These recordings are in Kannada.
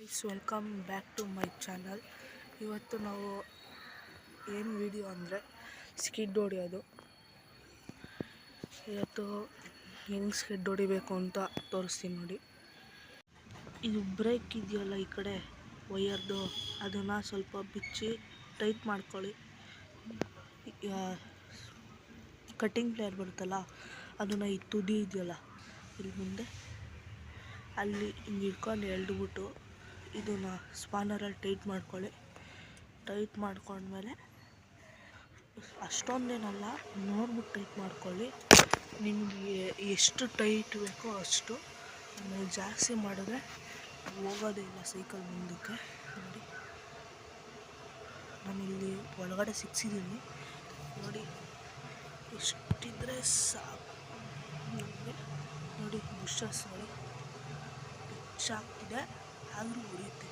Guys, welcome back to my channel. ಇವತ್ತು ನಾವು ಏನು ವಿಡಿಯೋ ಅಂದರೆ ಸ್ಕಿಡ್ ಹೊಡಿಯೋದು. ಇವತ್ತು ಹೆಂಗೆ ಸ್ಕಿಡ್ ಹೊಡಿಬೇಕು ಅಂತ ತೋರಿಸ್ತೀನಿ ನೋಡಿ. ಇದು ಬ್ರೇಕ್ ಇದೆಯಲ್ಲ ಈ ಕಡೆ ವಯರ್ದು, ಅದನ್ನು ಸ್ವಲ್ಪ ಬಿಚ್ಚಿ ಟೈಟ್ ಮಾಡ್ಕೊಳ್ಳಿ. ಕಟ್ಟಿಂಗ್ ಪ್ಲೇಯರ್ ಬರುತ್ತಲ್ಲ, ಅದನ್ನು ಈ ತುದಿ ಇದೆಯಲ್ಲ ಇಲ್ಲಿ ಮುಂದೆ ಅಲ್ಲಿ ಹಿಂಗೆ ಇಟ್ಕೊಂಡು ಎಳ್ದುಬಿಟ್ಟು ಇದನ್ನು ಸ್ಪಾನರಲ್ಲಿ ಟೈಟ್ ಮಾಡ್ಕೊಳ್ಳಿ. ಟೈಟ್ ಮಾಡ್ಕೊಂಡ್ಮೇಲೆ ಅಷ್ಟೊಂದೇನಲ್ಲ, ನೋಡ್ಬಿಟ್ಟು ಟೈಟ್ ಮಾಡ್ಕೊಳ್ಳಿ. ನಿಮಗೆ ಎಷ್ಟು ಟೈಟ್ ಬೇಕೋ ಅಷ್ಟು. ಆಮೇಲೆ ಜಾಸ್ತಿ ಮಾಡಿದ್ರೆ ಹೋಗೋದೇ ಇಲ್ಲ ಸೈಕಲ್ ಮುಂದಕ್ಕೆ. ನೋಡಿ, ನಾನಿಲ್ಲಿ ಒಳಗಡೆ ಸಿಕ್ಸಿದ್ದೀನಿ ನೋಡಿ. ಇಷ್ಟಿದ್ರೆ ಸಾಕು ನಮಗೆ. ನೋಡಿ, ಬುಷಸ್ ನೋಡಿ ಹೆಚ್ಚಾಗ್ತಿದೆ, ಆದರೂ ಉರಿಯುತ್ತೆ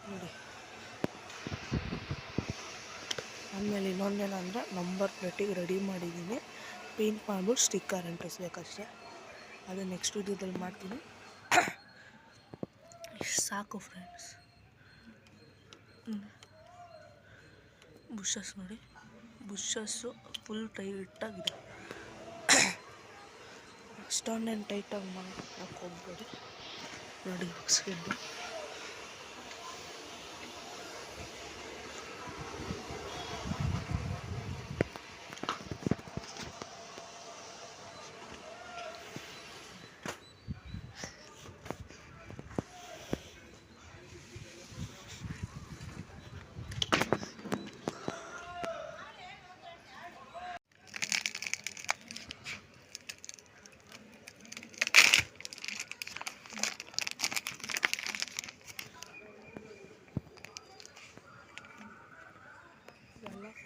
ನೋಡಿ. ಆಮೇಲೆ ಇನ್ನೊಂದೇನಂದರೆ ನಂಬರ್ ಪ್ಲೇಟಿಗೆ ರೆಡಿ ಮಾಡಿದ್ದೀನಿ. ಪೇಂಟ್ ಮಾಡ್ಬಿಟ್ಟು ಸ್ಟಿಕ್ಕರ್ ಅಂಟಿಸ್ಬೇಕಷ್ಟೆ. ಅದು ನೆಕ್ಸ್ಟ್ ವಿಡಿಯೋದಲ್ಲಿ ಮಾಡ್ತೀನಿ. ಸಾಕು ಫ್ರೆಂಡ್ಸ್. ಬುಷಸ್ ನೋಡಿ, ಬುಷಸ್ಸು ಫುಲ್ ಟೈಟಾಗಿದೆ. ಅಷ್ಟೊಂದೇನು ಟೈಟಾಗಿ ಮಾಡೋಕ್ಕೆ ಹೋಗ್ಬೇಡಿ ನೋಡಿ. ಸ್ಕಿಡ್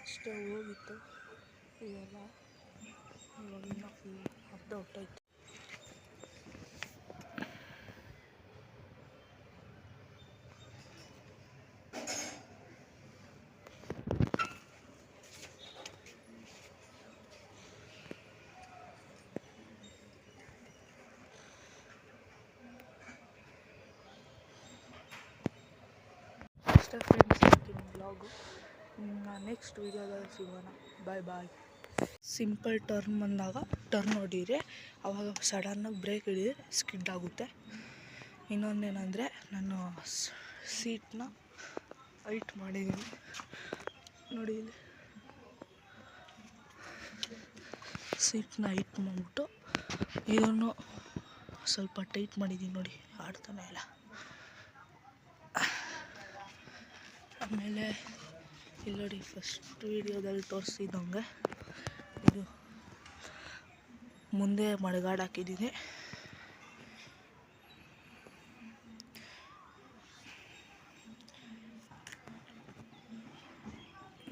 ಅಷ್ಟೇ ಹೋಗಿತ್ತು. ಇವಾಗಿನ್ನ ಫುಲ್ ಅರ್ಧ ಹೊಟ್ಟೈತೆ. ಅಷ್ಟೇ ಫ್ರೆಂಡ್ಸ್, ಇವತ್ತಿನ ಬ್ಲಾಗು. ನೆಕ್ಸ್ಟ್ ವೀಡಿಯೋದಲ್ಲಿ ಸಿಗೋಣ. ಬಾಯ್. ಸಿಂಪಲ್ ಟರ್ನ್ ಬಂದಾಗ ಟರ್ನ್ ಹೊಡೀರಿ, ಆವಾಗ ಸಡನ್ನಾಗಿ ಬ್ರೇಕ್ ಹಿಡಿದ್ರೆ ಸ್ಕಿಡ್ ಆಗುತ್ತೆ. ಇನ್ನೊಂದೇನೆಂದರೆ, ನಾನು ಸೀಟ್ನ ಹೈಟ್ ಮಾಡಿದ್ದೀನಿ ನೋಡಿ. ಇಲ್ಲಿ ಸೀಟ್ನ ಹೈಟ್ ಮಾಡಿಬಿಟ್ಟು ಇದನ್ನು ಸ್ವಲ್ಪ ಟೈಟ್ ಮಾಡಿದ್ದೀನಿ ನೋಡಿ, ಆಡ್ತಾನೆ ಇಲ್ಲ. ಆಮೇಲೆ ಇಲ್ಲಿ ನೋಡಿ, ಫಸ್ಟ್ ವೀಡಿಯೋದಲ್ಲಿ ತೋರಿಸಿದಂಗೆ ಇದು ಮುಂದೆ ಮಡಗಾಡು ಹಾಕಿದ್ದೀನಿ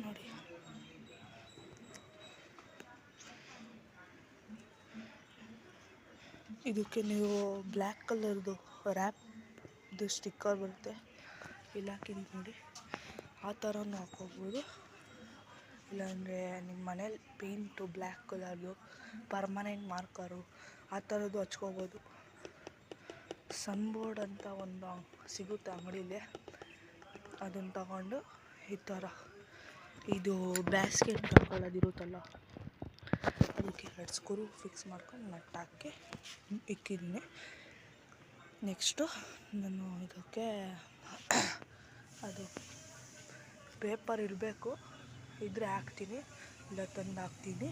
ನೋಡಿ. ಇದಕ್ಕೆ ನೀವು ಬ್ಲ್ಯಾಕ್ ಕಲರ್ದು ರ್ಯಾಪ್ದು ಸ್ಟಿಕ್ಕರ್ ಬರುತ್ತೆ, ಇಲ್ಲಿ ಹಾಕಿದ್ದೀನಿ ನೋಡಿ. ಆ ಥರನೂ ಹಾಕ್ಕೋಬೋದು. ಇಲ್ಲಾಂದರೆ ನಿಮ್ಮ ಮನೇಲಿ ಪೇಂಟು ಬ್ಲ್ಯಾಕ್ ಕಲರ್ದು ಪರ್ಮನೆಂಟ್ ಮಾರ್ಕರು ಆ ಥರದ್ದು ಹಚ್ಕೋಬೋದು. ಸನ್ಬೋರ್ಡ್ ಅಂತ ಒಂದು ಸಿಗುತ್ತೆ ಅಂಗಡೀಲಿ, ಅದನ್ನು ತಗೊಂಡು ಈ ಥರ ಇದು ಬ್ಯಾಸ್ಕೆಟ್ ಹಾಕೊಳ್ಳೋದಿರುತ್ತಲ್ಲ, ಅದಕ್ಕೆ 2 ಸ್ಕ್ರೂ ಫಿಕ್ಸ್ ಮಾಡ್ಕೊಂಡು ನಟ್ ಹಾಕಿ ಇಕ್ಕಿದ್ದೀನಿ. ನೆಕ್ಸ್ಟು ನಾನು ಇದಕ್ಕೆ ಅದು ಪೇಪರ್ ಇರಬೇಕು, ಇದ್ರೆ ಹಾಕ್ತೀನಿ, ಇಲ್ಲ ತಂದು ಹಾಕ್ತೀನಿ.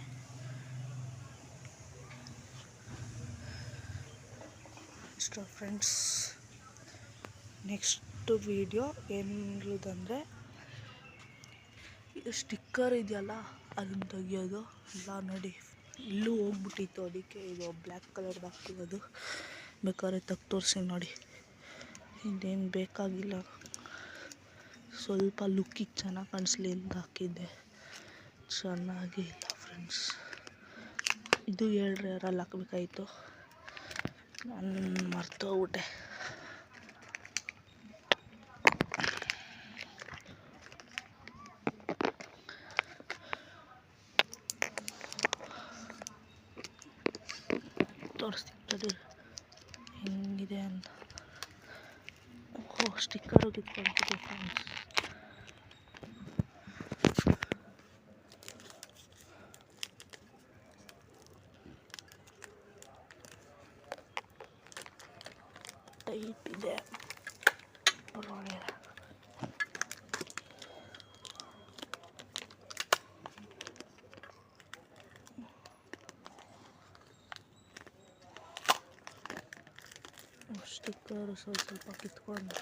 ಇಷ್ಟು ಫ್ರೆಂಡ್ಸ್. ನೆಕ್ಸ್ಟ್ ವೀಡಿಯೋ ಏನಿರೋದಂದರೆ, ಇದು ಸ್ಟಿಕ್ಕರ್ ಇದೆಯಲ್ಲ ಅದನ್ನು ತೆಗಿಯೋದು. ಇಲ್ಲ ನೋಡಿ, ಇಲ್ಲೂ ಹೋಗ್ಬಿಟ್ಟಿತ್ತು, ಅದಕ್ಕೆ ಇದು ಬ್ಲ್ಯಾಕ್ ಕಲರ್ದು ಹಾಕಿರೋದು. ಬೇಕಾದ್ರೆ ತೋರಿಸಿ ನೋಡಿ. ಇದೇನು ಬೇಕಾಗಿಲ್ಲ, ಸ್ವಲ್ಪ ಲುಕ್ಕಿಗೆ ಚೆನ್ನಾಗಿ ಕಾಣಿಸ್ಲಿ ಅಂತ ಹಾಕಿದ್ದೆ, ಚೆನ್ನಾಗಿ ಇಲ್ಲ ಫ್ರೆಂಡ್ಸ್. ಇದು ಹೇಳ್ರೆ ಯಾರಲ್ಲಿ ಹಾಕಬೇಕಾಯಿತು, ನಾನು ಮರ್ತೋಗ್ಬಿಟ್ಟೆ. ತೋರಿಸ್ತೀನಿ ಹೆಂಗಿದೆ ಅಂತ. ಓ ಸ್ಟಿಕ್ಕರು ಕಿತ್ಕೊಂಡ್ಬಿಟ್ಟು ಫ್ರೆಂಡ್ಸ್. ಟೈಟ್ ಇದೆ ಪರವಾಗಿಲ್ಲ. ಸ್ಟಿಕ್ಕರು ಸ್ವಲ್ಪ ಕಿತ್ಕೊಂಡು